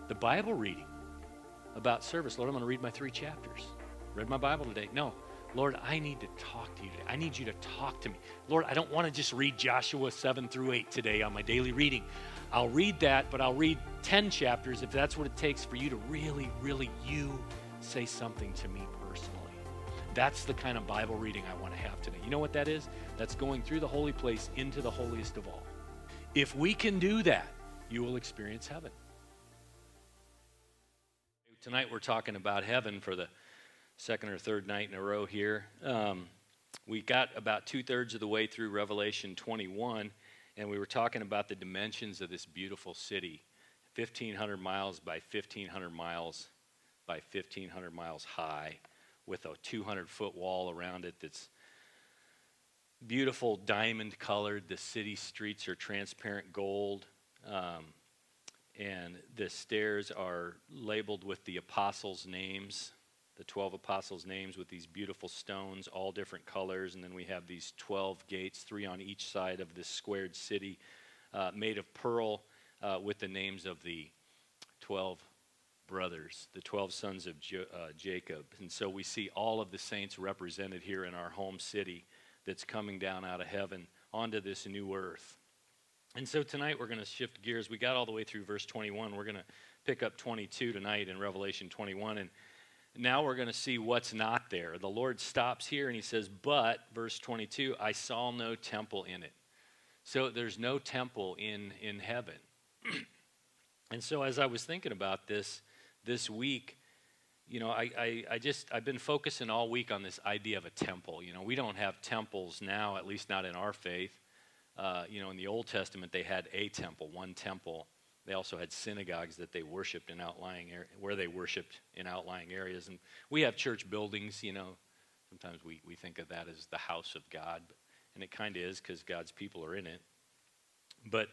The Bible reading about service. Lord, I'm going to read my 3 chapters. Read my Bible today. No, Lord, I need to talk to you today. I need you to talk to me. Lord, I don't want to just read Joshua 7 through 8 today on my daily reading. I'll read that, but I'll read 10 chapters if that's what it takes for you to really, really, you say something to me personally. That's the kind of Bible reading I want to have today. You know what that is? That's going through the holy place into the holiest of all. If we can do that, you will experience heaven. Tonight we're talking about heaven for the second or third night in a row here. We got about 2/3 of the way through Revelation 21, and we were talking about the dimensions of this beautiful city, 1,500 miles by 1,500 miles by 1,500 miles high, with a 200-foot wall around it that's beautiful diamond colored. The city streets are transparent gold. And the stairs are labeled with the apostles' names, the 12 apostles' names with these beautiful stones, all different colors. And then we have these 12 gates, 3 on each side of this squared city, made of pearl with the names of the 12 brothers, the 12 sons of Jacob. And so we see all of the saints represented here in our home city that's coming down out of heaven onto this new earth. And so tonight we're going to shift gears. We got all the way through verse 21. We're going to pick up 22 tonight in Revelation 21. And now we're going to see what's not there. The Lord stops here and he says, but, verse 22, I saw no temple in it. So there's no temple in heaven. And so as I was thinking about this week, you know, I've been focusing all week on this idea of a temple. You know, we don't have temples now, at least not in our faith. In the Old Testament, they had a temple, one temple. They also had synagogues that they worshipped in outlying where they worshipped in outlying areas. And we have church buildings, you know. Sometimes we think of that as the house of God, and it kind of is because God's people are in it. But,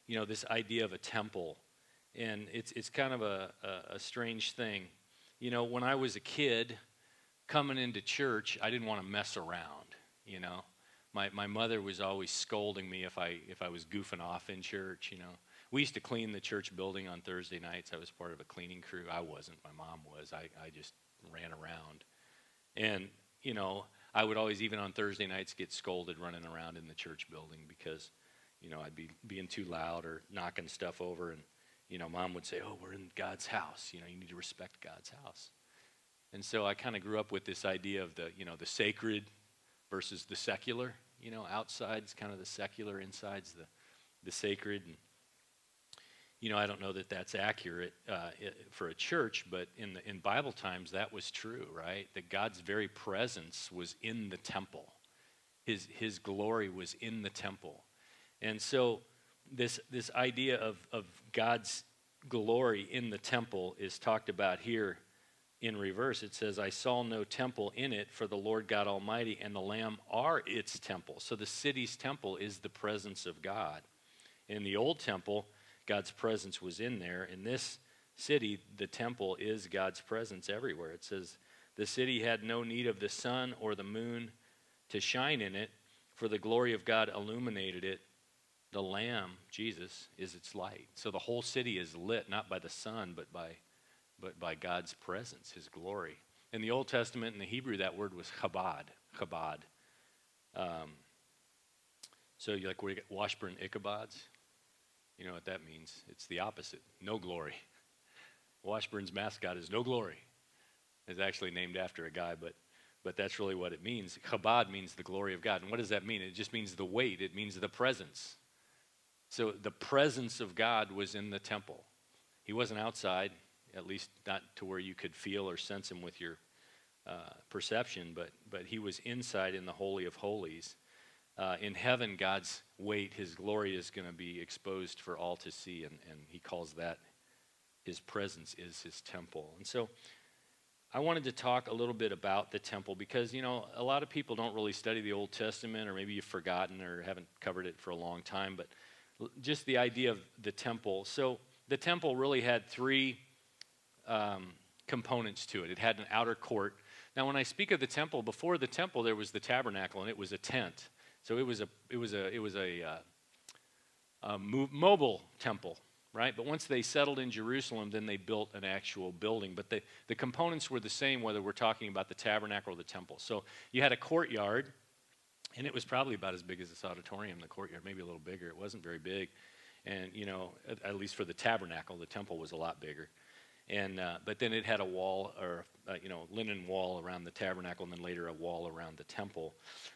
you know, this idea of a temple, and it's kind of a strange thing. You know, when I was a kid, coming into church, I didn't want to mess around, you know. My mother was always scolding me if I was goofing off in church, you know. We used to clean the church building on Thursday nights. I was part of a cleaning crew. I wasn't. My mom was. I just ran around. And, you know, I would always, even on Thursday nights, get scolded running around in the church building because, you know, I'd be being too loud or knocking stuff over. And, you know, Mom would say, oh, we're in God's house. You know, you need to respect God's house. And so I kind of grew up with this idea of the sacred versus the secular. You know, outside's kind of the secular, inside's the sacred. And, you know, I don't know that that's accurate for a church, but in Bible times that was true, right? That God's very presence was in the temple. His glory was in the temple. And so this idea of God's glory in the temple is talked about here in reverse. It says, I saw no temple in it, for the Lord God Almighty and the Lamb are its temple. So the city's temple is the presence of God. In the old temple, God's presence was in there. In this city, the temple is God's presence everywhere. It says, the city had no need of the sun or the moon to shine in it, for the glory of God illuminated it. The Lamb, Jesus, is its light. So the whole city is lit, not by the sun, but by God's presence, his glory. In the Old Testament, in the Hebrew, that word was chabad. So you like where you get Washburn Ichabods? You know what that means. It's the opposite, no glory. Washburn's mascot is no glory. It's actually named after a guy, but that's really what it means. Chabad means the glory of God. And what does that mean? It just means the weight. It means the presence. So the presence of God was in the temple. He wasn't outside, at least not to where you could feel or sense him with your perception, but he was inside in the Holy of Holies. In heaven, God's weight, his glory is going to be exposed for all to see, and he calls that his presence is his temple. And so I wanted to talk a little bit about the temple because, you know, a lot of people don't really study the Old Testament, or maybe you've forgotten or haven't covered it for a long time, but just the idea of the temple. So the temple really had 3 components to it. It had an outer court. Now, when I speak of the temple, before the temple there was the tabernacle, and it was a tent. So it was a mobile temple. right? But once they settled in Jerusalem, then they built an actual building. But the components were the same whether we're talking about the tabernacle or the temple. So you had a courtyard, and it was probably about as big as this auditorium, the courtyard, maybe a little bigger. It wasn't very big. And, at least for the tabernacle, the temple was a lot bigger. And but then it had a wall, or linen wall around the tabernacle, and then later a wall around the temple.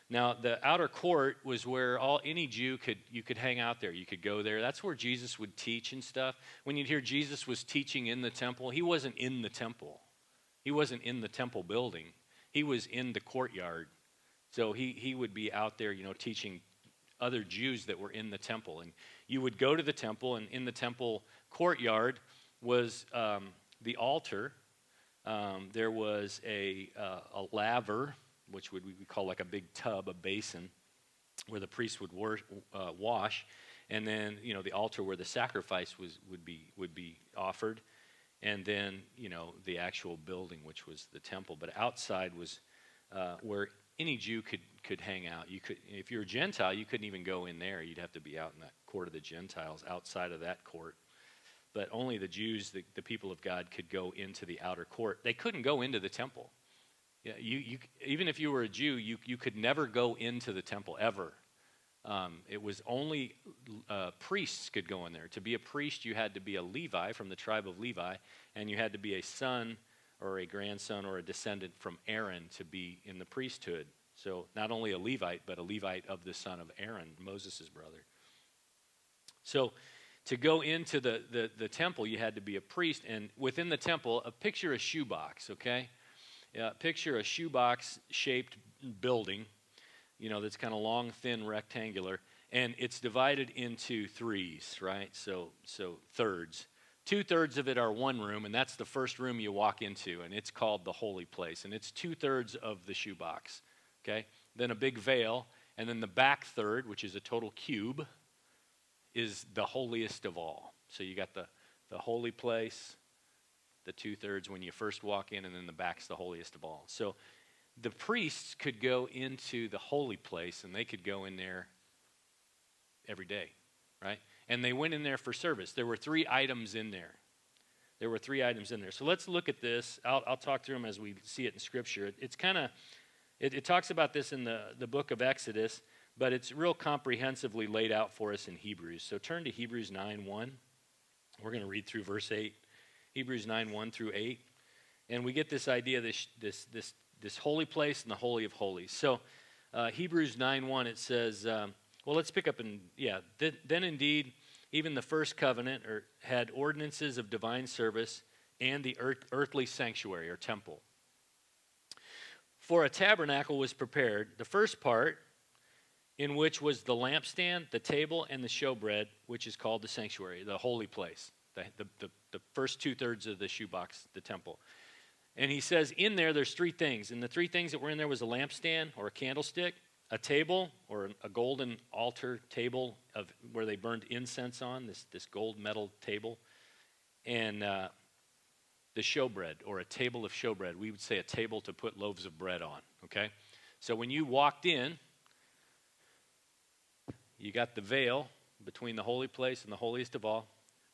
Now the outer court was where any Jew could hang out there. You could go there. That's where Jesus would teach and stuff. When you'd hear Jesus was teaching in the temple, he wasn't in the temple. He wasn't in the temple building. He was in the courtyard. So he would be out there, teaching other Jews that were in the temple. And you would go to the temple, and in the temple courtyard was the altar. There was a laver, which we call like a big tub, a basin, where the priest would wash, and then the altar where the sacrifice would be offered, and then the actual building, which was the temple. But outside was where any Jew could hang out. You could, if you're a Gentile, you couldn't even go in there. You'd have to be out in that court of the Gentiles, outside of that court. But only the Jews, the people of God, could go into the outer court. They couldn't go into the temple. Yeah, you even if you were a Jew, you could never go into the temple, ever. It was only priests could go in there. To be a priest, you had to be a Levi from the tribe of Levi, and you had to be a son or a grandson or a descendant from Aaron to be in the priesthood. So not only a Levite, but a Levite of the son of Aaron, Moses' brother. So to go into the temple, you had to be a priest. And within the temple, picture a shoebox, okay? Picture a shoebox-shaped building, that's kind of long, thin, rectangular. And it's divided into threes, right? So thirds. 2/3 of it are one room, and that's the first room you walk into, and it's called the holy place. And it's 2/3 of the shoebox, okay? Then a big veil, and then the back third, which is a total cube, is the holiest of all. So you got the holy place, the 2/3 when you first walk in, and then the back's the holiest of all. So the priests could go into the holy place, and they could go in there every day, right? And they went in there for service. There were 3 items in there. So let's look at this. I'll talk through them as we see it in Scripture. It's kind of, it talks about this in the book of Exodus, but it's real comprehensively laid out for us in Hebrews. So turn to Hebrews 9:1. We're going to read through verse 8. Hebrews 9:1 through 8. And we get this idea of this holy place and the Holy of Holies. So Hebrews 9:1, it says, well, let's pick up then indeed, even the first covenant had ordinances of divine service and the earthly sanctuary or temple. For a tabernacle was prepared, the first part, in which was the lampstand, the table, and the showbread, which is called the sanctuary, the holy place, the first 2/3 of the shoebox, the temple. And he says in there's 3 things. And the 3 things that were in there was a lampstand or a candlestick, a table or a golden altar table where they burned incense on, this gold metal table, and the showbread or a table of showbread. We would say a table to put loaves of bread on, okay? So when you walked in, you got the veil between the holy place and the holiest of all.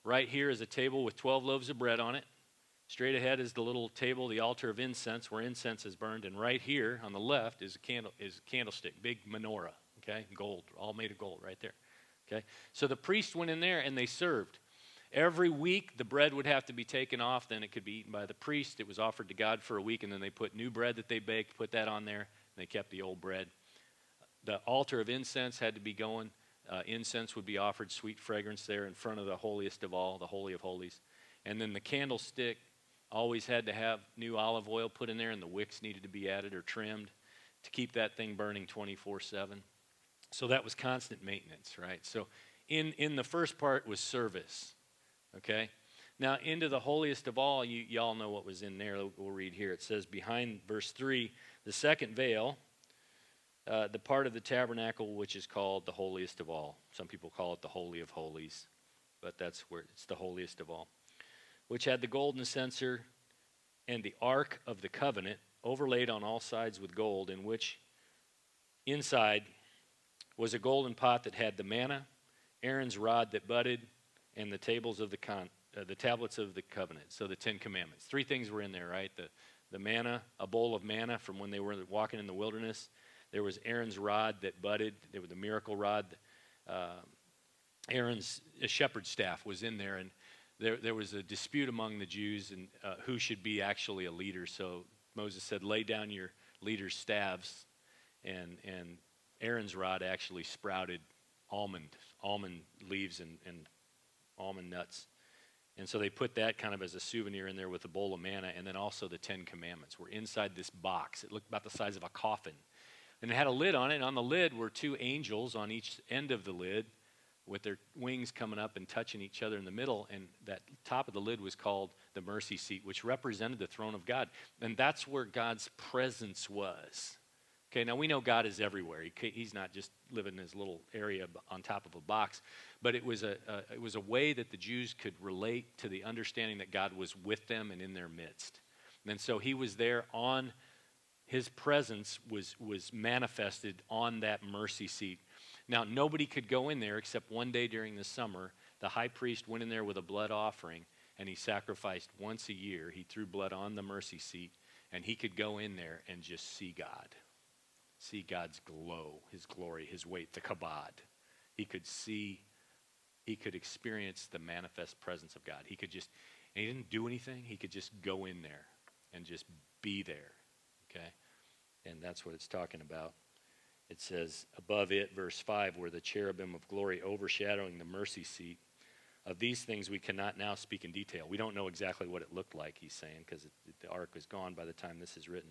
Right here is a table with 12 loaves of bread on it. Straight ahead is the little table, the altar of incense, where incense is burned. And right here on the left is a candlestick, big menorah, okay? Gold, all made of gold right there, okay? So the priest went in there and they served. Every week the bread would have to be taken off. Then it could be eaten by the priest. It was offered to God for a week, and then they put new bread that they baked, put that on there, and they kept the old bread. The altar of incense had to be going. Incense would be offered, sweet fragrance there in front of the holiest of all, the Holy of Holies. And then the candlestick always had to have new olive oil put in there, and the wicks needed to be added or trimmed to keep that thing burning 24/7. So that was constant maintenance, right? So in the first part was service, okay? Now into the holiest of all, y'all know what was in there. We'll read here. It says behind verse 3, the second veil, the part of the tabernacle which is called the holiest of all. Some people call it the Holy of Holies, but that's where it's the holiest of all, which had the golden censer and the ark of the covenant overlaid on all sides with gold, in which inside was a golden pot that had the manna, Aaron's rod that budded, and the tablets of the covenant. So the 10 Commandments. 3 things were in there, right? The manna, a bowl of manna from when they were walking in the wilderness. There was Aaron's rod that budded. There was the miracle rod. Aaron's shepherd's staff was in there, and there was a dispute among the Jews and who should be actually a leader. So Moses said, lay down your leader's staves, and Aaron's rod actually sprouted almond leaves and almond nuts. And so they put that kind of as a souvenir in there with a bowl of manna, and then also the 10 Commandments were inside this box. It looked about the size of a coffin. And it had a lid on it, and on the lid were 2 angels on each end of the lid with their wings coming up and touching each other in the middle, and that top of the lid was called the mercy seat, which represented the throne of God. And that's where God's presence was. Okay, now we know God is everywhere. He's not just living in his little area on top of a box, but it was a way that the Jews could relate to the understanding that God was with them and in their midst. And so he was there on, his presence was manifested on that mercy seat. Now, nobody could go in there except one day during the summer. The high priest went in there with a blood offering, and he sacrificed once a year. He threw blood on the mercy seat, and he could go in there and just see God. See God's glow, his glory, his weight, the kabod. He could experience the manifest presence of God. And he didn't do anything. He could just go in there and just be there, okay? And that's what it's talking about. It says above it, verse 5, where the cherubim of glory overshadowing the mercy seat. Of these things we cannot now speak in detail. We don't know exactly what it looked like, he's saying, because the ark was gone by the time this is written.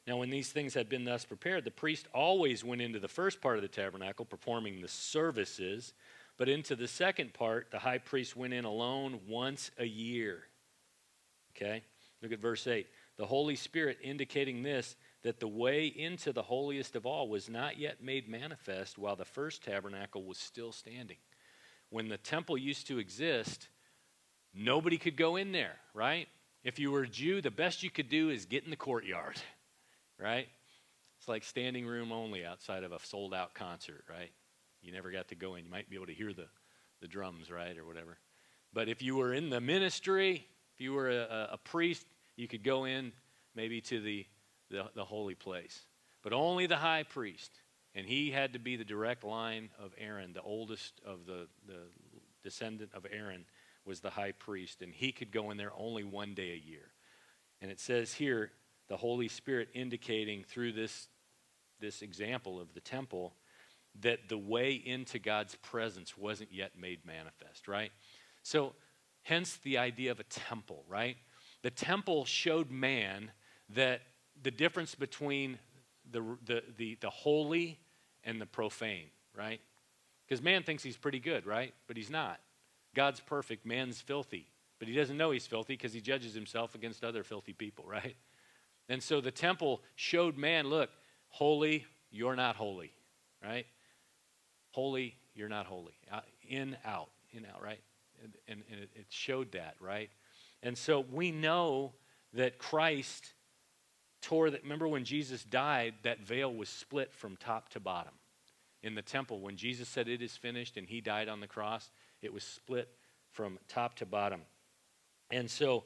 Now, when these things had been thus prepared, the priest always went into the first part of the tabernacle, performing the services, but into the second part, the high priest went in alone once a year. Okay? Look at verse 8. The Holy Spirit indicating this, that the way into the holiest of all was not yet made manifest while the first tabernacle was still standing. When the temple used to exist, nobody could go in there, right? If you were a Jew, the best you could do is get in the courtyard, right? It's like standing room only outside of a sold-out concert, right? You never got to go in. You might be able to hear the drums, right, or whatever. But if you were in the ministry, if you were a priest, you could go in maybe to the holy place. But only the high priest, and he had to be the direct line of Aaron, the oldest of the descendant of Aaron was the high priest, and he could go in there only one day a year. And it says here, the Holy Spirit indicating through this example of the temple that the way into God's presence wasn't yet made manifest, right? So hence the idea of a temple, right? The temple showed man that the difference between the holy and the profane, right? Because man thinks he's pretty good, right? But he's not. God's perfect, man's filthy. But he doesn't know he's filthy because he judges himself against other filthy people, right? And so the temple showed man, look, holy, you're not holy, right? Holy, you're not holy. In, out, right? And it showed that, right? And so we know that Christ tore that. Remember when Jesus died, that veil was split from top to bottom. In the temple, when Jesus said it is finished and he died on the cross, it was split from top to bottom. And so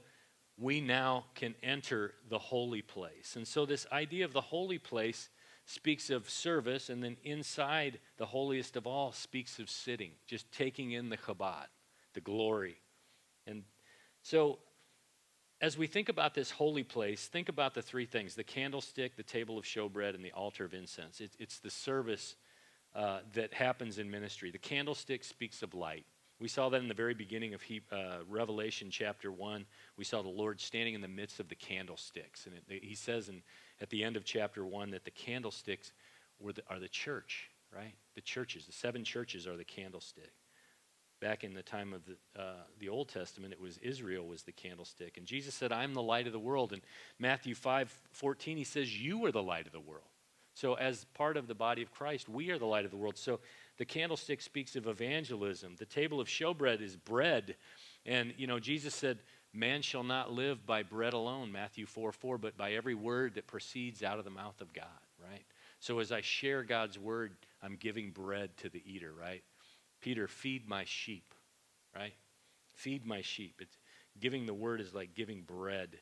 we now can enter the holy place. And so this idea of the holy place speaks of service, and then inside the holiest of all speaks of sitting, just taking in the chabad, the glory. And so as we think about this holy place, think about the 3 things: the candlestick, the table of showbread, and the altar of incense. It's the service that happens in ministry. The candlestick speaks of light. We saw that in the very beginning of Revelation chapter 1. We saw the Lord standing in the midst of the candlesticks. And he says at the end of chapter 1 that the candlesticks are the church, right? The churches, the 7 churches are the candlestick. Back in the time of the Old Testament, it was Israel was the candlestick. And Jesus said, I'm the light of the world. And Matthew 5:14, he says, you are the light of the world. So as part of the body of Christ, we are the light of the world. So the candlestick speaks of evangelism. The table of showbread is bread. And, Jesus said, man shall not live by bread alone, Matthew 4:4, but by every word that proceeds out of the mouth of God, right? So as I share God's word, I'm giving bread to the eater, right? Peter, feed my sheep. right? Feed my sheep. It's, giving the word is like giving bread.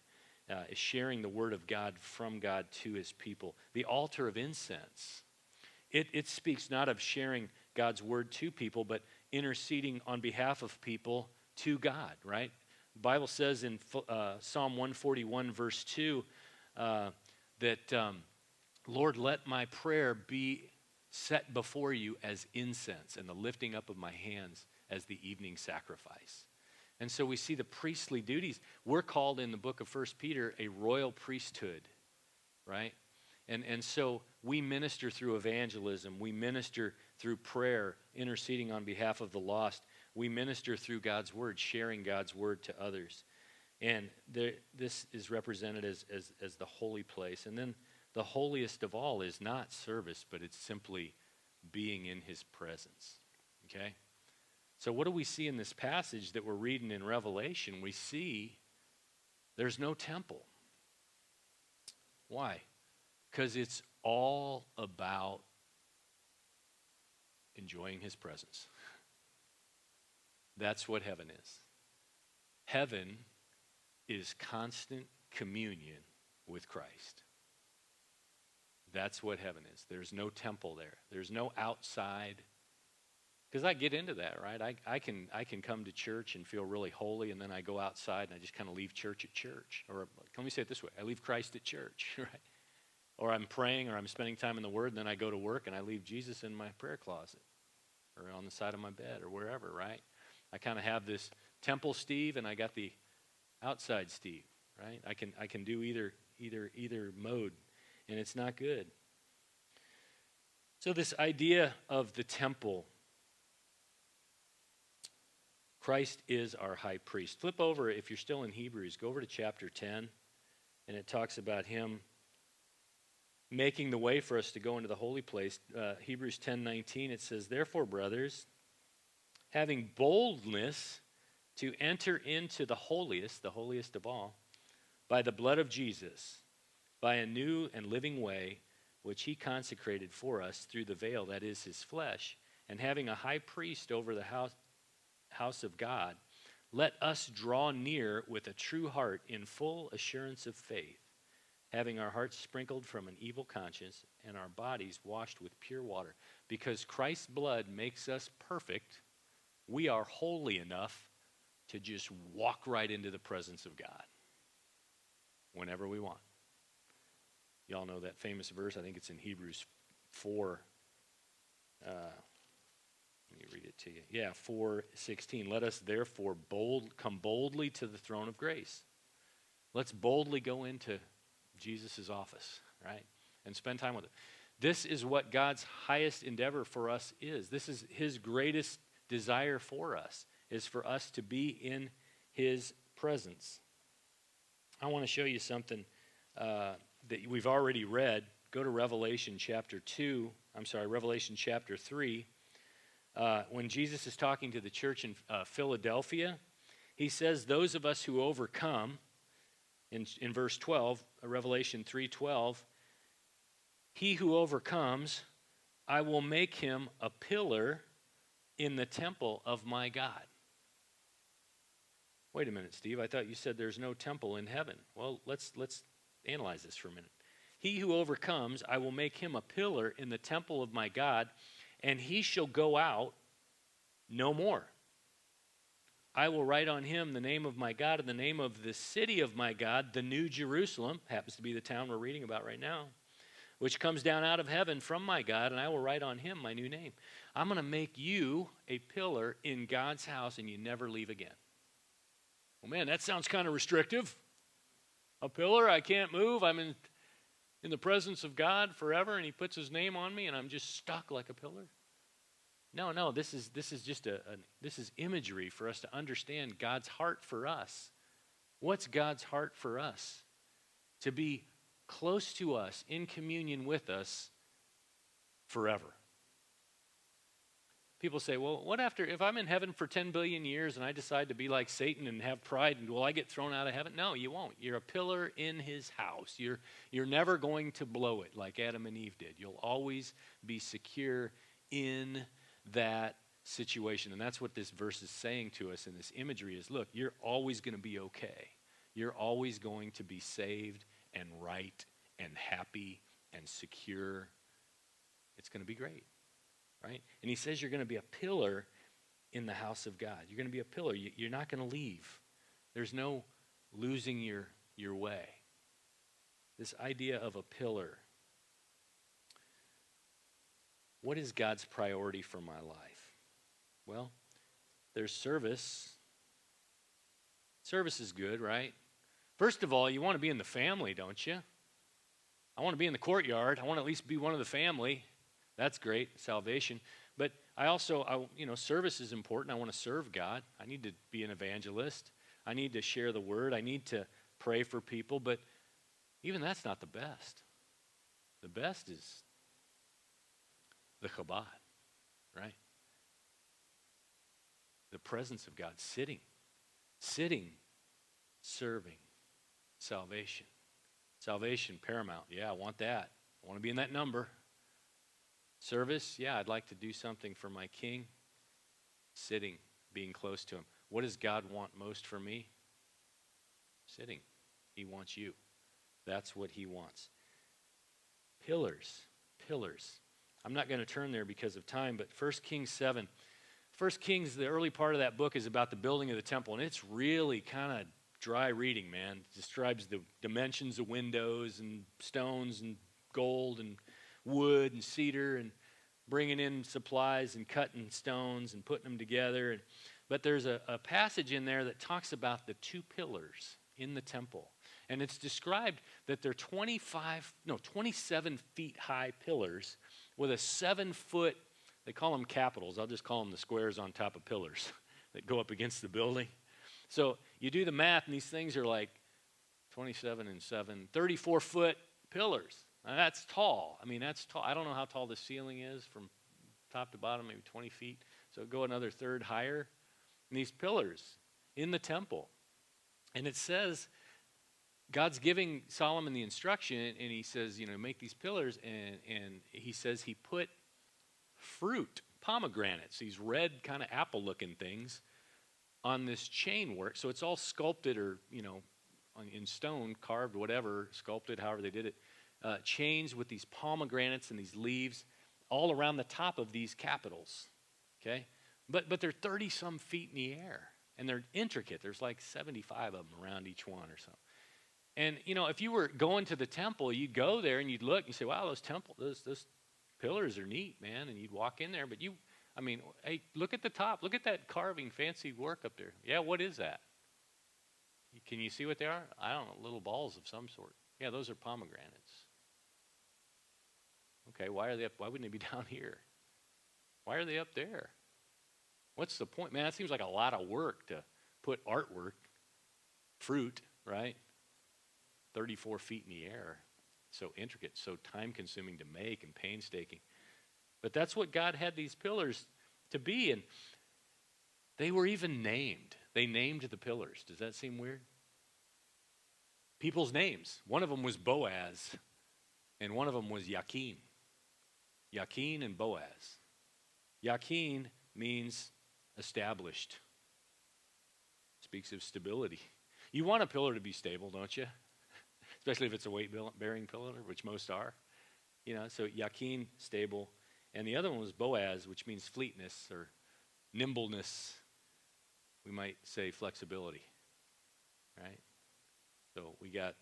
Is sharing the word of God from God to his people. The altar of incense. It speaks not of sharing God's word to people, but interceding on behalf of people to God, right? The Bible says in Psalm 141, verse 2, that, Lord, let my prayer be set before you as incense and the lifting up of my hands as the evening sacrifice. And so we see the priestly duties. We're called in the book of 1 Peter a royal priesthood, right? And so we minister through evangelism. We minister through prayer, interceding on behalf of the lost. We minister through God's word, sharing God's word to others. And this is represented as the holy place. And then the holiest of all is not service, but it's simply being in his presence, okay? So what do we see in this passage that we're reading in Revelation? We see there's no temple. Why? Because it's all about enjoying his presence. That's what heaven is. Heaven is constant communion with Christ. That's what heaven is. There's no temple there. There's no outside. Because I get into that, right? I can come to church and feel really holy, and then I go outside and I just kind of leave church at church. Or let me say it this way. I leave Christ at church, right? Or I'm praying or I'm spending time in the Word, and then I go to work and I leave Jesus in my prayer closet or on the side of my bed or wherever, right? I kind of have this temple Steve, and I got the outside Steve, right? I can do either mode, and it's not good. So this idea of the temple, Christ is our high priest. Flip over, if you're still in Hebrews, go over to chapter 10, and it talks about him making the way for us to go into the holy place. Hebrews 10:19, it says, "Therefore, brothers, having boldness to enter into the holiest of all, by the blood of Jesus, by a new and living way, which he consecrated for us through the veil, that is his flesh, and having a high priest over the house of God, let us draw near with a true heart in full assurance of faith, having our hearts sprinkled from an evil conscience and our bodies washed with pure water. Because Christ's blood makes us perfect, we are holy enough to just walk right into the presence of God whenever we want. Y'all know that famous verse. I think it's in Hebrews 4. Let me read it to you. Yeah, 4:16. Let us therefore come boldly to the throne of grace. Let's boldly go into Jesus' office, right? And spend time with him. This is what God's highest endeavor for us is. This is his greatest desire for us, is for us to be in his presence. I want to show you something that we've already read. Go to Revelation chapter 3. When Jesus is talking to the church in Philadelphia, he says, those of us who overcome, in verse 12, Revelation 3:12, he who overcomes, I will make him a pillar in the temple of my God. Wait a minute, Steve. I thought you said there's no temple in heaven. Well, let's analyze this for a minute. He who overcomes, I will make him a pillar in the temple of my God, and he shall go out no more. I will write on him the name of my God and the name of the city of my God, the New Jerusalem, happens to be the town we're reading about right now, which comes down out of heaven from my God, and I will write on him my new name. I'm going to make you a pillar in God's house, and you never leave again. Well, man, that sounds kind of restrictive. A pillar, I can't move. I'm in the presence of God forever, and he puts his name on me, and I'm just stuck like a pillar. No, this is just this is imagery for us to understand God's heart for us. What's God's heart for us? To be close to us, in communion with us forever. People say, well, what if I'm in heaven for 10 billion years and I decide to be like Satan and have pride, and will I get thrown out of heaven? No, you won't. You're a pillar in his house. You're never going to blow it like Adam and Eve did. You'll always be secure in that situation. And that's what this verse is saying to us in this imagery is, look, you're always going to be okay. You're always going to be saved and right and happy and secure. It's going to be great, right? And he says you're going to be a pillar in the house of God. You're going to be a pillar. You're not going to leave. There's no losing your way. This idea of a pillar. What is God's priority for my life? Well, there's service. Service is good, right? First of all, you want to be in the family, don't you? I want to be in the courtyard. I want to at least be one of the family. That's great, salvation. But service is important. I want to serve God. I need to be an evangelist. I need to share the word. I need to pray for people. But even that's not the best. The best is the Chabad, right? The presence of God, sitting, serving, salvation. Salvation, paramount. Yeah, I want that. I want to be in that number. Service, yeah, I'd like to do something for my King. Sitting, being close to him. What does God want most for me? Sitting. He wants you. That's what he wants. Pillars. I'm not going to turn there because of time, but 1 Kings 7. 1 Kings, the early part of that book is about the building of the temple, and it's really kind of dry reading, man. It describes the dimensions of windows and stones and gold and wood and cedar and bringing in supplies and cutting stones and putting them together. But there's a passage in there that talks about the two pillars in the temple. And it's described that they're 27 feet high pillars with a 7-foot, they call them capitals. I'll just call them the squares on top of pillars that go up against the building. So you do the math, and these things are like 27 and 7, 34-foot pillars. Now that's tall. I mean, that's tall. I don't know how tall the ceiling is from top to bottom, maybe 20 feet. So go another third higher. And these pillars in the temple. And it says, God's giving Solomon the instruction, and he says, make these pillars, and he says he put fruit, pomegranates, these red kind of apple-looking things, on this chain work. So it's all sculpted or, in stone, carved, whatever, sculpted, however they did it. Chains with these pomegranates and these leaves all around the top of these capitals, okay? But they're 30-some feet in the air, and they're intricate. There's like 75 of them around each one or so. And, if you were going to the temple, you'd go there and you'd look and you say, wow, those pillars are neat, man. And you'd walk in there. But hey, look at the top. Look at that carving, fancy work up there. Yeah, what is that? Can you see what they are? I don't know, little balls of some sort. Yeah, those are pomegranates. Okay, why wouldn't they be down here? Why are they up there? What's the point? Man, that seems like a lot of work to put artwork, fruit, right? 34 feet in the air. So intricate, so time-consuming to make and painstaking. But that's what God had these pillars to be, and they were even named. They named the pillars. Does that seem weird? People's names. One of them was Boaz, and one of them was Yakin. Yakin and Boaz. Yakin means established. Speaks of stability. You want a pillar to be stable, don't you? Especially if it's a weight-bearing pillar, which most are. So Yakin, stable. And the other one was Boaz, which means fleetness or nimbleness. We might say flexibility, right? So we got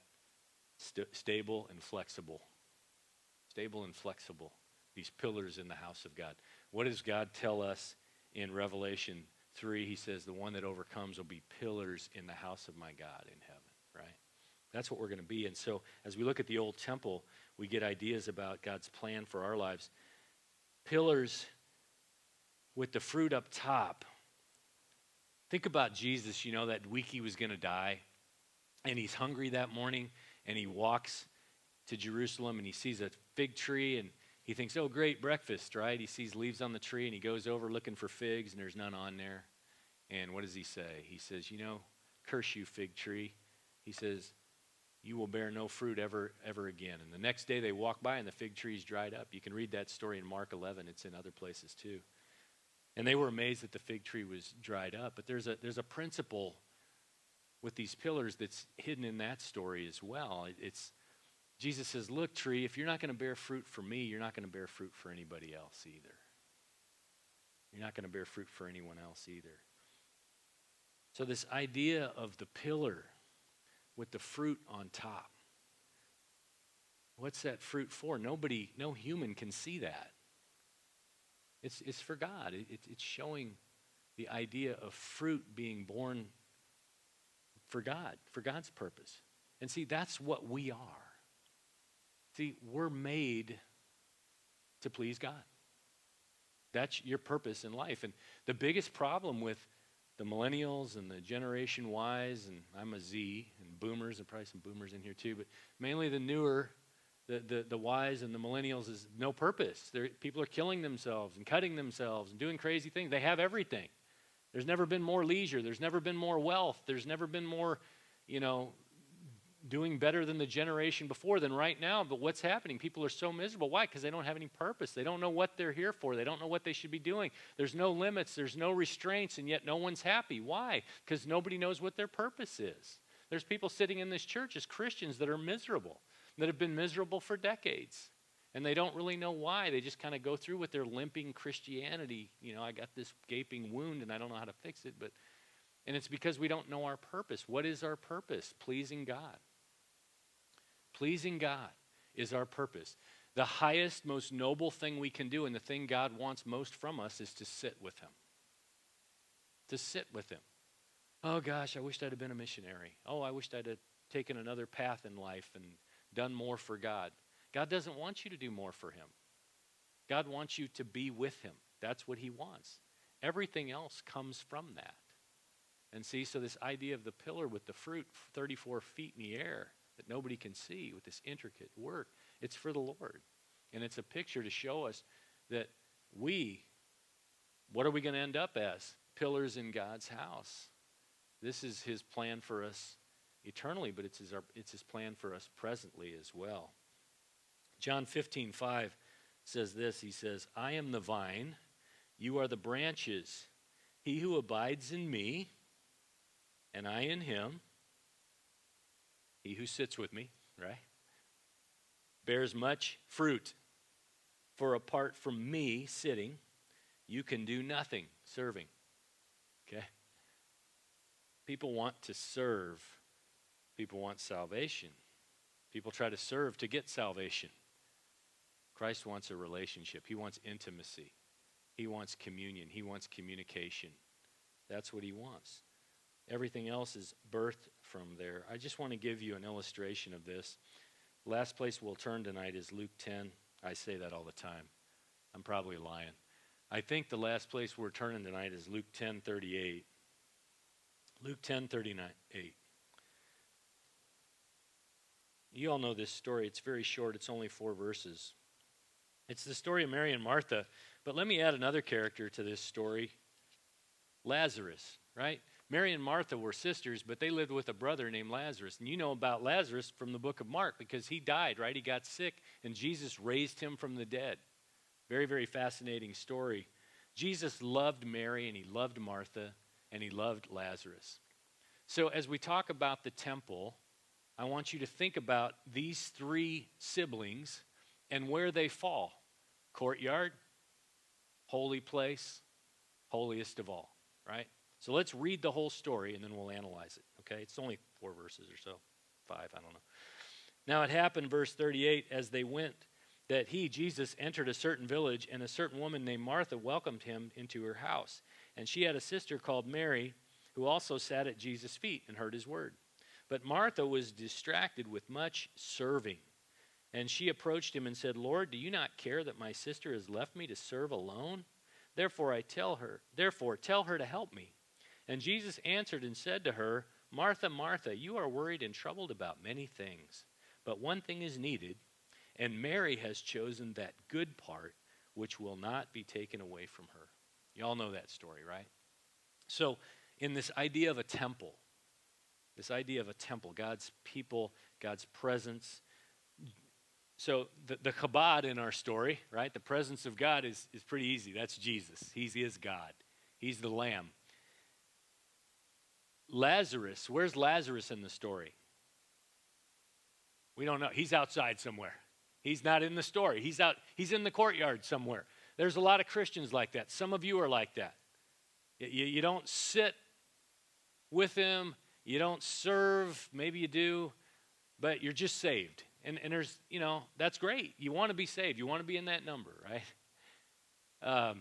stable and flexible. Stable and flexible. These pillars in the house of God. What does God tell us in Revelation 3? He says the one that overcomes will be pillars in the house of my God in heaven, right? That's what we're going to be. And so as we look at the old temple, we get ideas about God's plan for our lives. Pillars with the fruit up top. Think about Jesus, that week he was going to die. And he's hungry that morning. And he walks to Jerusalem and he sees a fig tree. And he thinks, oh, great breakfast, right? He sees leaves on the tree and he goes over looking for figs and there's none on there. And what does he say? He says, curse you, fig tree. He says, you will bear no fruit ever again. And the next day they walk by and the fig tree's dried up. You can read that story in Mark 11. It's in other places too. And they were amazed that the fig tree was dried up. But there's a principle with these pillars that's hidden in that story as well. It's Jesus says, look, tree, if you're not going to bear fruit for me, you're not going to bear fruit for anybody else either. You're not going to bear fruit for anyone else either. So this idea of the pillar with the fruit on top. What's that fruit for? No human can see that. It's for God. It's showing the idea of fruit being born for God, for God's purpose. And see, that's what we are. See, we're made to please God. That's your purpose in life. And the biggest problem with the millennials and the Generation Ys, and I'm a Z, and boomers, and probably some boomers in here too, but mainly the newer, the Ys and the millennials is no purpose. People are killing themselves and cutting themselves and doing crazy things. They have everything. There's never been more leisure. There's never been more wealth. There's never been more, doing better than the generation before than right now. But what's happening? People are so miserable. Why? Because they don't have any purpose. They don't know what they're here for. They don't know what they should be doing. There's no limits. There's no restraints, and yet no one's happy. Why? Because nobody knows what their purpose is. There's people sitting in this church as Christians that are miserable, that have been miserable for decades. And they don't really know why. They just kind of go through with their limping Christianity. I got this gaping wound and I don't know how to fix it. And it's because we don't know our purpose. What is our purpose? Pleasing God. Pleasing God is our purpose. The highest, most noble thing we can do, and the thing God wants most from us, is to sit with him. To sit with him. Oh gosh, I wished I'd have been a missionary. Oh, I wished I'd have taken another path in life and done more for God. God doesn't want you to do more for him. God wants you to be with him. That's what he wants. Everything else comes from that. And see, so this idea of the pillar with the fruit 34 feet in the air that nobody can see with this intricate work, it's for the Lord. And it's a picture to show us that what are we going to end up as? Pillars in God's house. This is his plan for us eternally, but it's his plan for us presently as well. John 15:5 says this. He says, I am the vine, you are the branches. He who abides in me, and I in him, he who sits with me, right, bears much fruit. For apart from me sitting, you can do nothing. Serving. Okay? People want to serve. People want salvation. People try to serve to get salvation. Christ wants a relationship. He wants intimacy. He wants communion. He wants communication. That's what he wants. Everything else is birthed from there. I just want to give you an illustration of this. Last place we'll turn tonight is Luke 10. I say that all the time. I'm probably lying. I think the last place we're turning tonight is Luke 10:38. Luke 10:38. You all know this story. It's very short. It's only 4 verses. It's the story of Mary and Martha. But let me add another character to this story. Lazarus, right? Mary and Martha were sisters, but they lived with a brother named Lazarus. And you know about Lazarus from the book of Mark because he died, right? He got sick, and Jesus raised him from the dead. Very, very fascinating story. Jesus loved Mary, and he loved Martha, and he loved Lazarus. So as we talk about the temple, I want you to think about these 3 siblings and where they fall. Courtyard, holy place, holiest of all, right? So let's read the whole story and then we'll analyze it, okay? It's only 4 verses or so, 5, I don't know. Now it happened, verse 38, as they went, that he, Jesus, entered a certain village, and a certain woman named Martha welcomed him into her house. And she had a sister called Mary, who also sat at Jesus' feet and heard his word. But Martha was distracted with much serving. And she approached him and said, Lord, do you not care that my sister has left me to serve alone? Therefore tell her to help me. And Jesus answered and said to her, Martha, Martha, you are worried and troubled about many things. But one thing is needed, and Mary has chosen that good part which will not be taken away from her. You all know that story, right? So in this idea of a temple, God's people, God's presence, So the Chabad in our story, right? The presence of God is pretty easy. That's Jesus. He is God. He's the Lamb. Lazarus, where's Lazarus in the story? We don't know. He's outside somewhere. He's not in the story. He's in the courtyard somewhere. There's a lot of Christians like that. Some of you are like that. You don't sit with him. You don't serve. Maybe you do, but you're just saved. And there's, that's great. You want to be saved. You want to be in that number, right?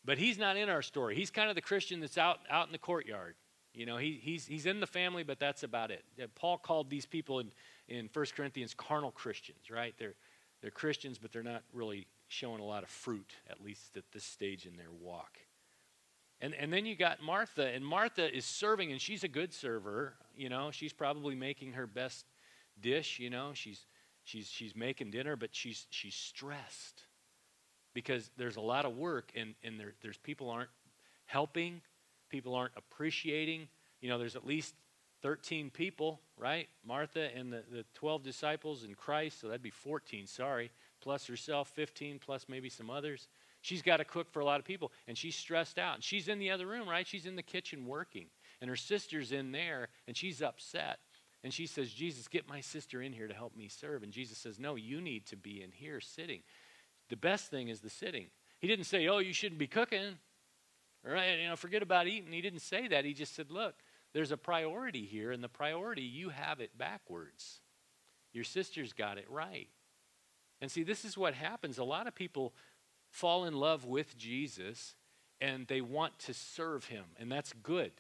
But he's not in our story. He's kind of the Christian that's out in the courtyard. He's in the family, but that's about it. Paul called these people in 1 Corinthians carnal Christians, right? They're Christians, but they're not really showing a lot of fruit, at least at this stage in their walk. And then you got Martha, and Martha is serving, and she's a good server. She's probably making her best dish. She's making dinner, but she's stressed because there's a lot of work, and there's people aren't helping, people aren't appreciating. There's at least 13 people, right? Martha and the 12 disciples in Christ, so that'd be 14, plus herself, 15, plus maybe some others. She's got to cook for a lot of people, and she's stressed out. And she's in the other room, right? She's in the kitchen working, and her sister's in there, and she's upset. And she says, Jesus, get my sister in here to help me serve. And Jesus says, no, you need to be in here sitting. The best thing is the sitting. He didn't say, oh, you shouldn't be cooking, right? Forget about eating. He didn't say that. He just said, look, there's a priority here, and the priority, you have it backwards. Your sister's got it right. And see, this is what happens. A lot of people fall in love with Jesus, and they want to serve him, and that's good.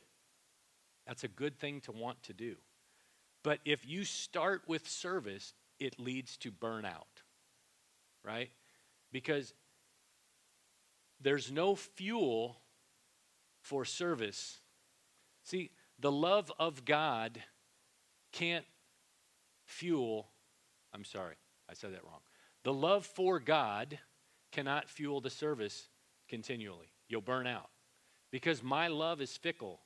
That's a good thing to want to do. But if you start with service, it leads to burnout, right? Because there's no fuel for service. See, the love of God can't fuel, I'm sorry, I said that wrong. The love for God cannot fuel the service continually. You'll burn out. Because my love is fickle.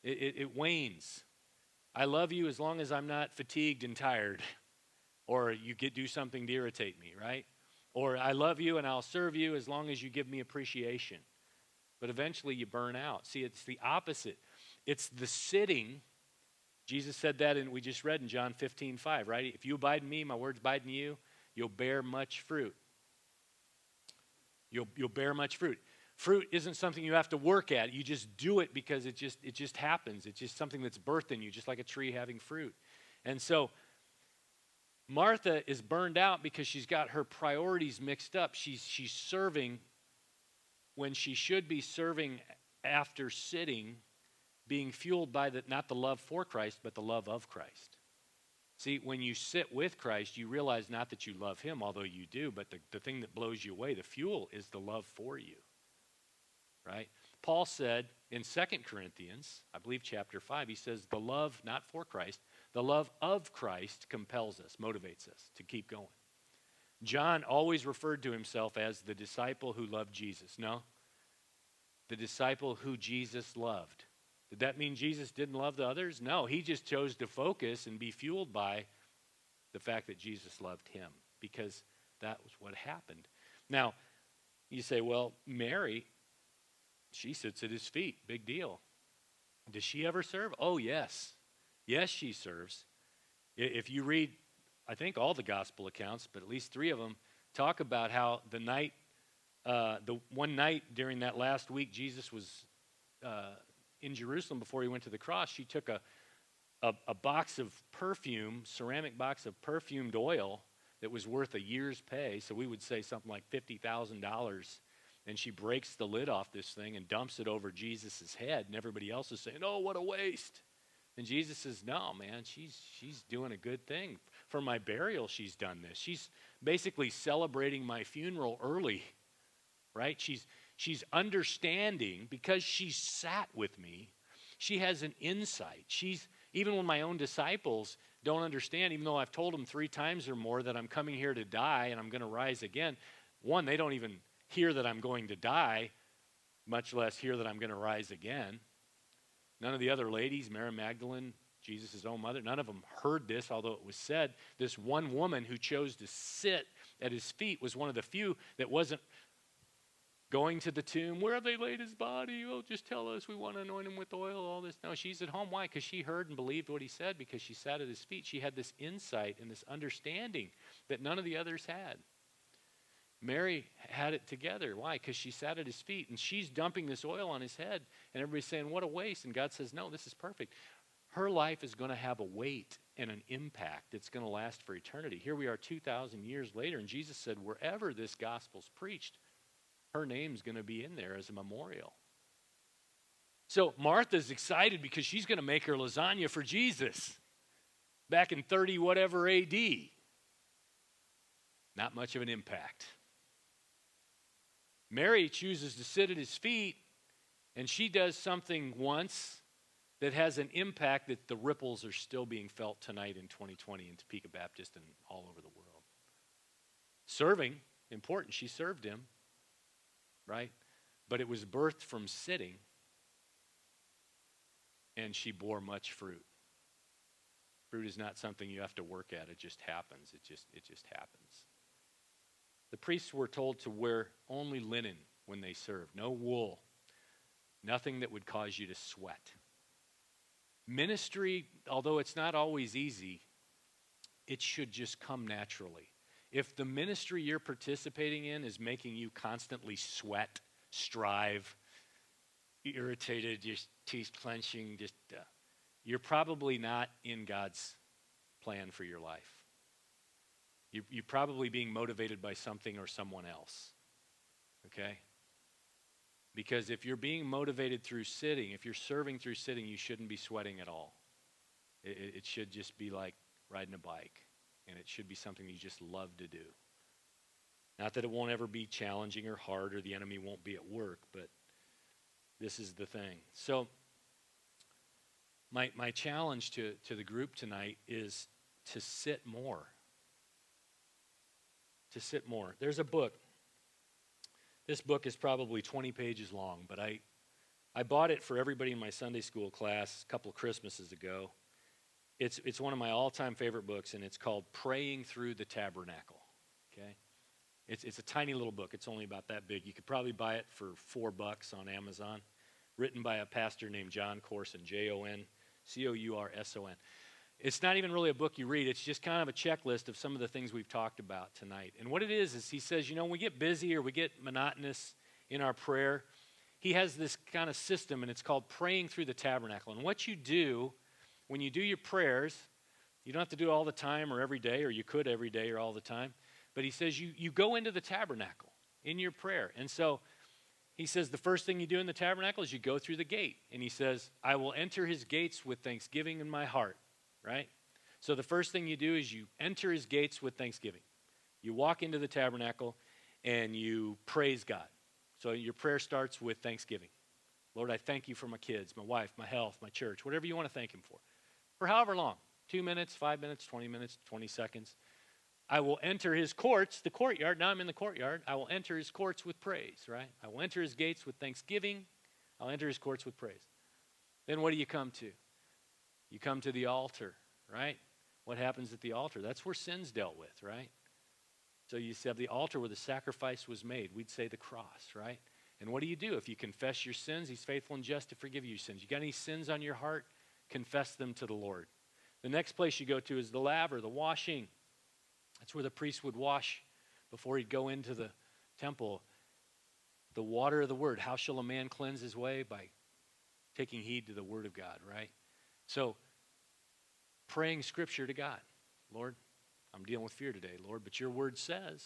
It wanes. I love you as long as I'm not fatigued and tired. Or you do something to irritate me, right? Or I love you and I'll serve you as long as you give me appreciation. But eventually you burn out. See, it's the opposite. It's the sitting. Jesus said that, and we just read in John 15:5, right? If you abide in me, my words abide in you, you'll bear much fruit. You'll bear much fruit. Fruit isn't something you have to work at. You just do it because it just happens. It's just something that's birthed in you, just like a tree having fruit. And so Martha is burned out because she's got her priorities mixed up. She's serving when she should be serving after sitting, being fueled by not the love for Christ, but the love of Christ. See, when you sit with Christ, you realize not that you love him, although you do, but the thing that blows you away, the fuel, is the love for you, right? Paul said in 2 Corinthians, I believe chapter 5, he says, the love, not for Christ, the love of Christ compels us, motivates us to keep going. John always referred to himself as the disciple who loved Jesus. No, the disciple who Jesus loved. Did that mean Jesus didn't love the others? No, he just chose to focus and be fueled by the fact that Jesus loved him, because that was what happened. Now, you say, well, Mary, she sits at his feet. Big deal. Does she ever serve? Oh, yes. Yes, she serves. If you read, I think all the gospel accounts, but at least 3 of them, talk about how the one night during that last week Jesus was in Jerusalem before he went to the cross, she took a box of perfume, ceramic box of perfumed oil that was worth a year's pay, so we would say something like $50,000, and she breaks the lid off this thing and dumps it over Jesus' head, and everybody else is saying, oh, what a waste. And Jesus says, no, man, she's doing a good thing. For my burial, she's done this. She's basically celebrating my funeral early, right? She's understanding because she sat with me. She has an insight. Even when my own disciples don't understand, even though I've told them 3 times or more that I'm coming here to die and I'm going to rise again, one, they don't even hear that I'm going to die, much less hear that I'm going to rise again. None of the other ladies, Mary Magdalene, Jesus' own mother. None of them heard this, although it was said. This one woman who chose to sit at his feet was one of the few that wasn't going to the tomb. Where have they laid his body? Oh, just tell us. We want to anoint him with oil, all this. No, she's at home. Why? Because she heard and believed what he said, because she sat at his feet. She had this insight and this understanding that none of the others had. Mary had it together. Why? Because she sat at his feet, and she's dumping this oil on his head, and everybody's saying, what a waste. And God says, no, this is perfect. Her life is going to have a weight and an impact that's going to last for eternity. Here we are 2,000 years later, and Jesus said, wherever this gospel's preached, her name's going to be in there as a memorial. So Martha's excited because she's going to make her lasagna for Jesus back in 30 whatever AD. Not much of an impact. Mary chooses to sit at his feet, and she does something once that has an impact that the ripples are still being felt tonight in 2020 in Topeka Baptist and all over the world. Serving, important, she served him, right? But it was birthed from sitting, and she bore much fruit. Fruit is not something you have to work at. It just happens. It just happens. The priests were told to wear only linen when they served, no wool, nothing that would cause you to sweat. Ministry, although it's not always easy, it should just come naturally. If the ministry you're participating in is making you constantly sweat, strive, irritated, just teeth clenching, you're probably not in God's plan for your life. You're probably being motivated by something or someone else, okay? Because if you're being motivated through sitting, if you're serving through sitting, you shouldn't be sweating at all. It should just be like riding a bike, and it should be something you just love to do. Not that it won't ever be challenging or hard or the enemy won't be at work, but this is the thing. So my challenge to the group tonight is to sit more. To sit more. There's a book. This book is probably 20 pages long, but I bought it for everybody in my Sunday school class a couple of Christmases ago. It's one of my all-time favorite books, and it's called Praying Through the Tabernacle. Okay? It's a tiny little book. It's only about that big. You could probably buy it for $4 on Amazon. Written by a pastor named John Corson, Joncorson. It's not even really a book you read. It's just kind of a checklist of some of the things we've talked about tonight. And what it is he says, when we get busy or we get monotonous in our prayer, he has this kind of system, and it's called Praying Through the Tabernacle. And what you do when you do your prayers, you don't have to do it all the time or every day, or you could every day or all the time. But he says you go into the tabernacle in your prayer. And so he says the first thing you do in the tabernacle is you go through the gate. And he says, I will enter his gates with thanksgiving in my heart. Right? So the first thing you do is you enter his gates with thanksgiving. You walk into the tabernacle and you praise God. So your prayer starts with thanksgiving. Lord, I thank you for my kids, my wife, my health, my church, whatever you want to thank him for however long, 2 minutes, 5 minutes, 20 seconds. I will enter his courts, the courtyard. Now I'm in the courtyard. I will enter his courts with praise, right? I will enter his gates with thanksgiving. I'll enter his courts with praise. Then what do you come to? You come to the altar, right? What happens at the altar? That's where sin's dealt with, right? So you have the altar where the sacrifice was made. We'd say the cross, right? And what do? If you confess your sins, he's faithful and just to forgive you your sins. You got any sins on your heart? Confess them to the Lord. The next place you go to is the laver, the washing. That's where the priest would wash before he'd go into the temple. The water of the word. How shall a man cleanse his way? By taking heed to the word of God, right? So, praying scripture to God. Lord, I'm dealing with fear today, Lord, but your word says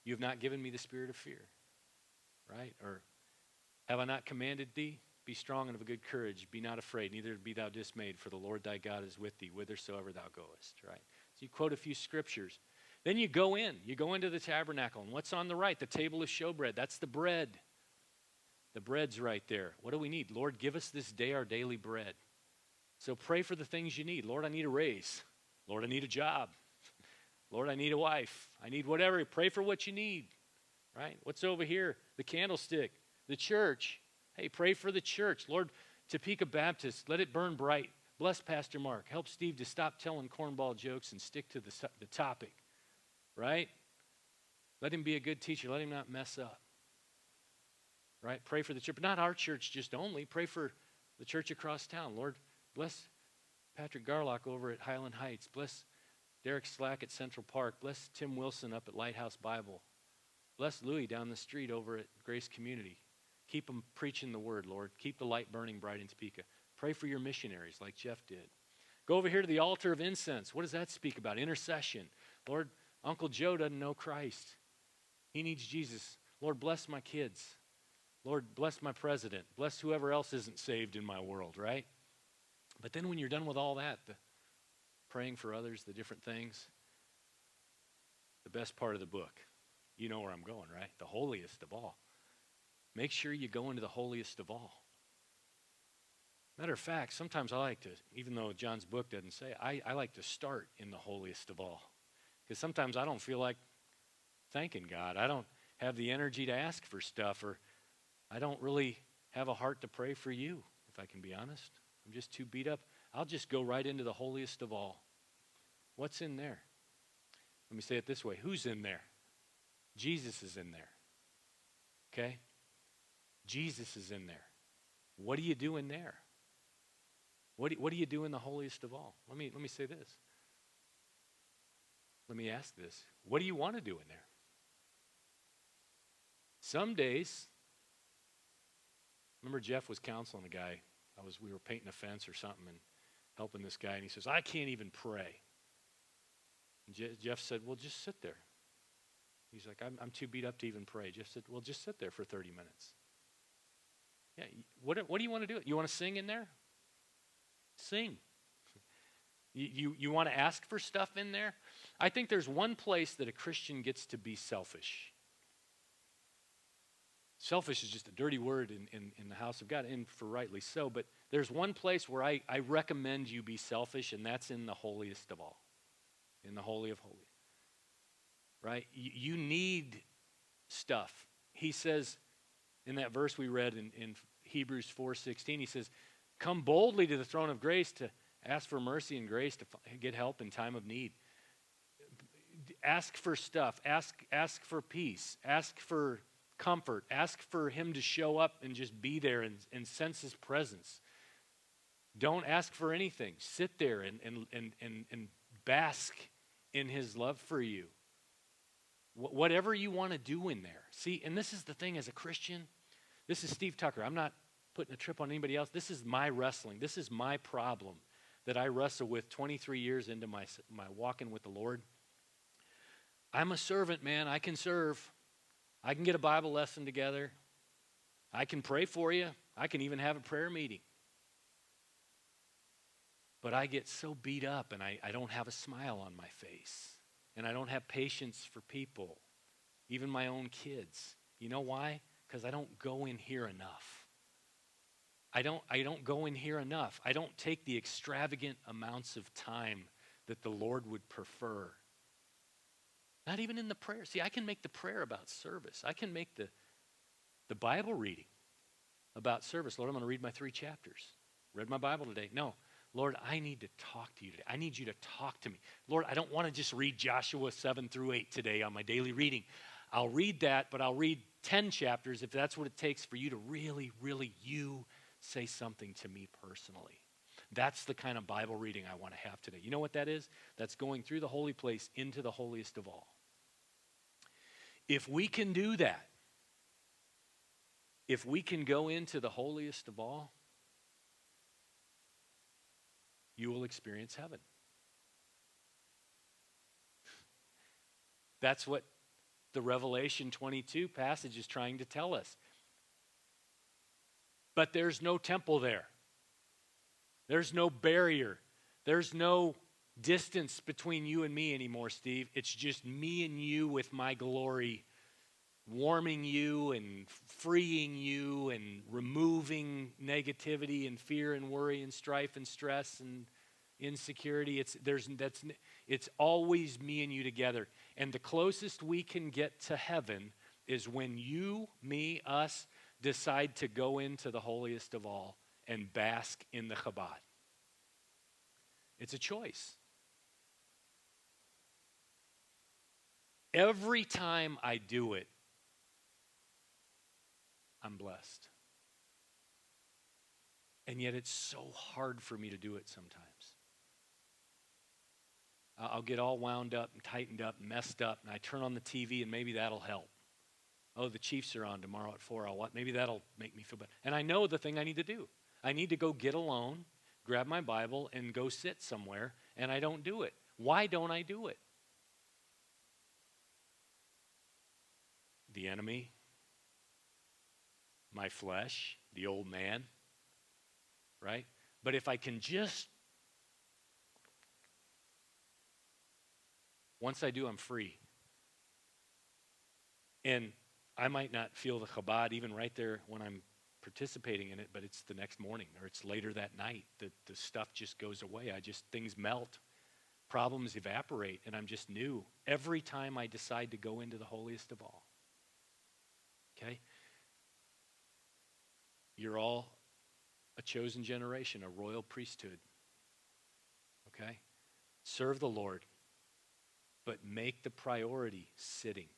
you have not given me the spirit of fear, right? Or have I not commanded thee? Be strong and of a good courage. Be not afraid, neither be thou dismayed, for the Lord thy God is with thee, whithersoever thou goest, right? So you quote a few scriptures. Then you go in. You go into the tabernacle, and what's on the right? The table of showbread. That's the bread. The bread's right there. What do we need? Lord, give us this day our daily bread. So pray for the things you need. Lord, I need a raise. Lord, I need a job. Lord, I need a wife. I need whatever. Pray for what you need, right? What's over here? The candlestick, the church. Hey, pray for the church. Lord, Topeka Baptist, let it burn bright Bless Pastor Mark. Help Steve to stop telling cornball jokes and stick to the topic, right? Let him be a good teacher. Let him not mess up, right? Pray for the church, but not our church just only. Pray for the church across town. Lord, bless Patrick Garlock over at Highland Heights. Bless Derek Slack at Central Park. Bless Tim Wilson up at Lighthouse Bible. Bless Louis down the street over at Grace Community. Keep them preaching the word, Lord. Keep the light burning bright in Topeka. Pray for your missionaries like Jeff did. Go over here to the altar of incense. What does that speak about? Intercession. Lord, Uncle Joe doesn't know Christ. He needs Jesus. Lord, bless my kids. Lord, bless my president. Bless whoever else isn't saved in my world, right? But then when you're done with all that, the praying for others, the different things, the best part of the book, you know where I'm going, right? The holiest of all. Make sure you go into the holiest of all. Matter of fact, sometimes I like to, even though John's book doesn't say it, I like to start in the holiest of all. Because sometimes I don't feel like thanking God. I don't have the energy to ask for stuff, or I don't really have a heart to pray for you, if I can be honest. I'm just too beat up. I'll just go right into the holiest of all. What's in there? Let me say it this way. Who's in there? Jesus is in there. Okay? Jesus is in there. What do you do in there? What do you do in the holiest of all? Let me say this. Let me ask this. What do you want to do in there? Some days, remember Jeff was counseling a guy. We were painting a fence or something and helping this guy, and he says, I can't even pray. And Jeff said, well, just sit there. He's like, I'm too beat up to even pray. Jeff said, well, just sit there for 30 minutes. Yeah, what do you want to do? You want to sing in there? Sing. You want to ask for stuff in there? I think there's one place that a Christian gets to be selfish. Selfish is just a dirty word in the house of God, and for rightly so, but there's one place where I recommend you be selfish, and that's in the holiest of all, in the Holy of Holies. Right? You need stuff. He says in that verse we read in Hebrews 4:16, he says, come boldly to the throne of grace to ask for mercy and grace to get help in time of need. Ask for stuff. Ask for peace. Ask for comfort. Ask for him to show up and just be there and sense his presence. Don't ask for anything. Sit there and bask in his love for you. Whatever you want to do in there. See, and this is the thing as a Christian. This is Steve Tucker. I'm not putting a trip on anybody else. This is my wrestling. This is my problem that I wrestle with 23 years into my walking with the Lord. I'm a servant, man. I can serve. I can get a Bible lesson together. I can pray for you. I can even have a prayer meeting. But I get so beat up and I don't have a smile on my face. And I don't have patience for people, even my own kids. You know why? Because I don't go in here enough. I don't go in here enough. I don't take the extravagant amounts of time that the Lord would prefer. Not even in the prayer. See, I can make the prayer about service. I can make the Bible reading about service. Lord, I'm going to read my 3 chapters. Read my Bible today. No, Lord, I need to talk to you today. I need you to talk to me. Lord, I don't want to just read Joshua 7-8 today on my daily reading. I'll read that, but I'll read 10 chapters if that's what it takes for you to really, really, you say something to me personally. That's the kind of Bible reading I want to have today. You know what that is? That's going through the holy place into the holiest of all. If we can do that, if we can go into the holiest of all, you will experience heaven. That's what the Revelation 22 passage is trying to tell us. But there's no temple there. There's no barrier. There's no distance between you and me anymore, Steve. It's just me and you with my glory, warming you and freeing you and removing negativity and fear and worry and strife and stress and insecurity. It's always me and you together. And the closest we can get to heaven is when you, me, us decide to go into the holiest of all and bask in the Chabad. It's a choice. Every time I do it, I'm blessed. And yet it's so hard for me to do it sometimes. I'll get all wound up and tightened up and messed up, and I turn on the TV, and maybe that'll help. Oh, the Chiefs are on tomorrow at 4. Maybe that'll make me feel better. And I know the thing I need to do. I need to go get alone, grab my Bible, and go sit somewhere, and I don't do it. Why don't I do it? The enemy, my flesh, the old man, right? But if I can just, once I do, I'm free. And I might not feel the Chabad even right there when I'm participating in it, but it's the next morning or it's later that night. The stuff just goes away. Things melt. Problems evaporate, and I'm just new every time I decide to go into the holiest of all. Okay? You're all a chosen generation, a royal priesthood. Okay? Serve the Lord, but make the priority sitting,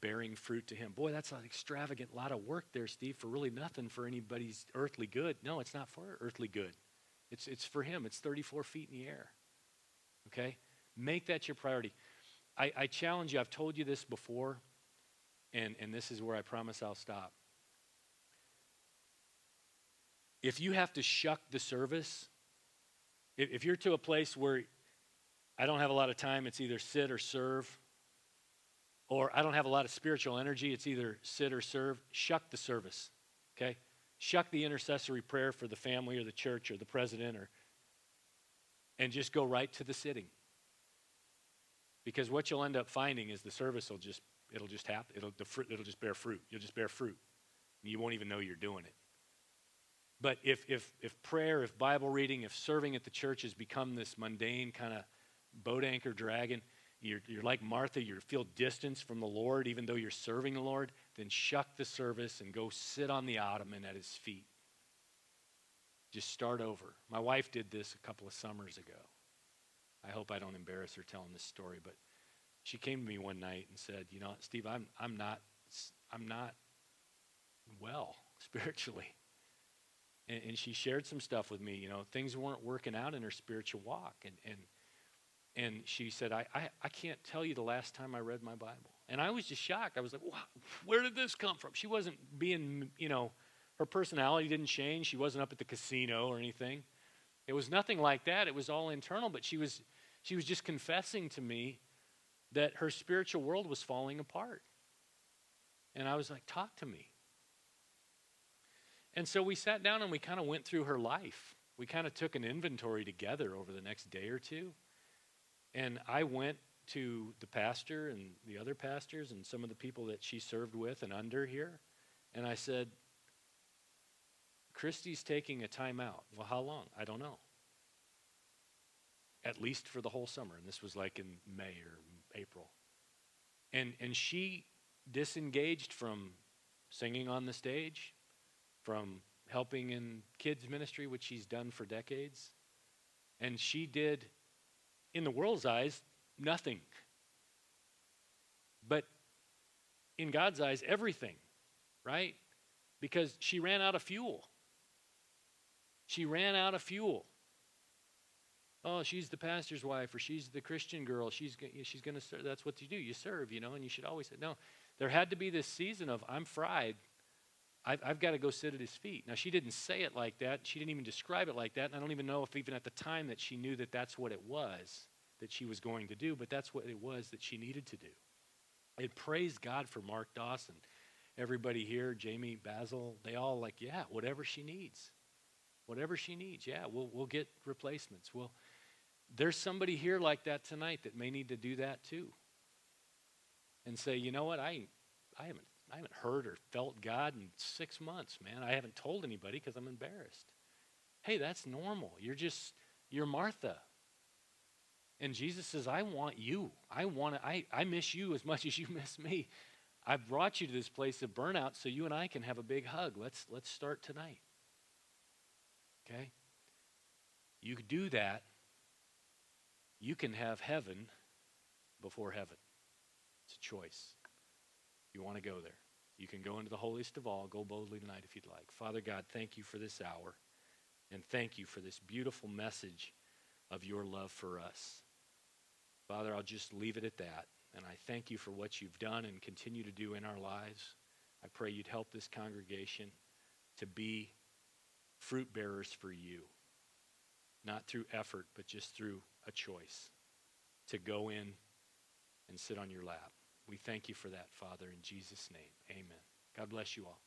bearing fruit to him. Boy, that's an extravagant lot of work there, Steve, for really nothing for anybody's earthly good. No, it's not for earthly good. It's for him. It's 34 feet in the air. Okay? Make that your priority. I challenge you. I've told you this before, and this is where I promise I'll stop. If you have to shuck the service, if you're to a place where I don't have a lot of time, it's either sit or serve, or I don't have a lot of spiritual energy, it's either sit or serve, shuck the service, okay? Shuck the intercessory prayer for the family or the church or the president, and just go right to the sitting. Because what you'll end up finding is the service it'll just happen. It'll just bear fruit. You'll just bear fruit. And you won't even know you're doing it. But if prayer, if Bible reading, if serving at the church has become this mundane kind of boat anchor dragging, you're like Martha, you feel distance from the Lord even though you're serving the Lord, then shuck the service and go sit on the ottoman at his feet. Just start over. My wife did this a couple of summers ago. I hope I don't embarrass her telling this story, but she came to me one night and said, "You know, Steve, I'm not well spiritually." And she shared some stuff with me. You know, things weren't working out in her spiritual walk. And she said, I can't tell you the last time I read my Bible. And I was just shocked. I was like, wow, where did this come from? She wasn't being, her personality didn't change. She wasn't up at the casino or anything. It was nothing like that. It was all internal. But she was just confessing to me that her spiritual world was falling apart. And I was like, talk to me. And so we sat down and we kind of went through her life. We kind of took an inventory together over the next day or two. And I went to the pastor and the other pastors and some of the people that she served with and under here. And I said, Christy's taking a time out. Well, how long? I don't know. At least for the whole summer. And this was like in May or April. And she disengaged from singing on the stage, from helping in kids ministry, which she's done for decades. And she did, in the world's eyes, nothing. But in God's eyes, everything, right? Because she ran out of fuel. She ran out of fuel. Oh, she's the pastor's wife, or she's the Christian girl. She's going to serve. That's what you do. You serve, and you should always say, no. There had to be this season of, I'm fried. I've got to go sit at his feet. Now, she didn't say it like that. She didn't even describe it like that. And I don't even know if even at the time that she knew that that's what it was that she was going to do, but that's what it was that she needed to do. And praise God for Mark Dawson. Everybody here, Jamie, Basil, they all like, yeah, whatever she needs. Whatever she needs, yeah, we'll get replacements. There's somebody here like that tonight that may need to do that too. And say, you know what, I haven't heard or felt God in 6 months, man. I haven't told anybody because I'm embarrassed. Hey, that's normal. You're Martha. And Jesus says, I want you. I miss you as much as you miss me. I brought you to this place of burnout so you and I can have a big hug. Let's start tonight. Okay? You do that You can have heaven before heaven. It's a choice. You want to go there. You can go into the holiest of all. Go boldly tonight if you'd like. Father God, thank you for this hour. And thank you for this beautiful message of your love for us. Father, I'll just leave it at that. And I thank you for what you've done and continue to do in our lives. I pray you'd help this congregation to be fruit bearers for you. Not through effort, but just through a choice to go in and sit on your lap. We thank you for that, Father, in Jesus' name. Amen. God bless you all.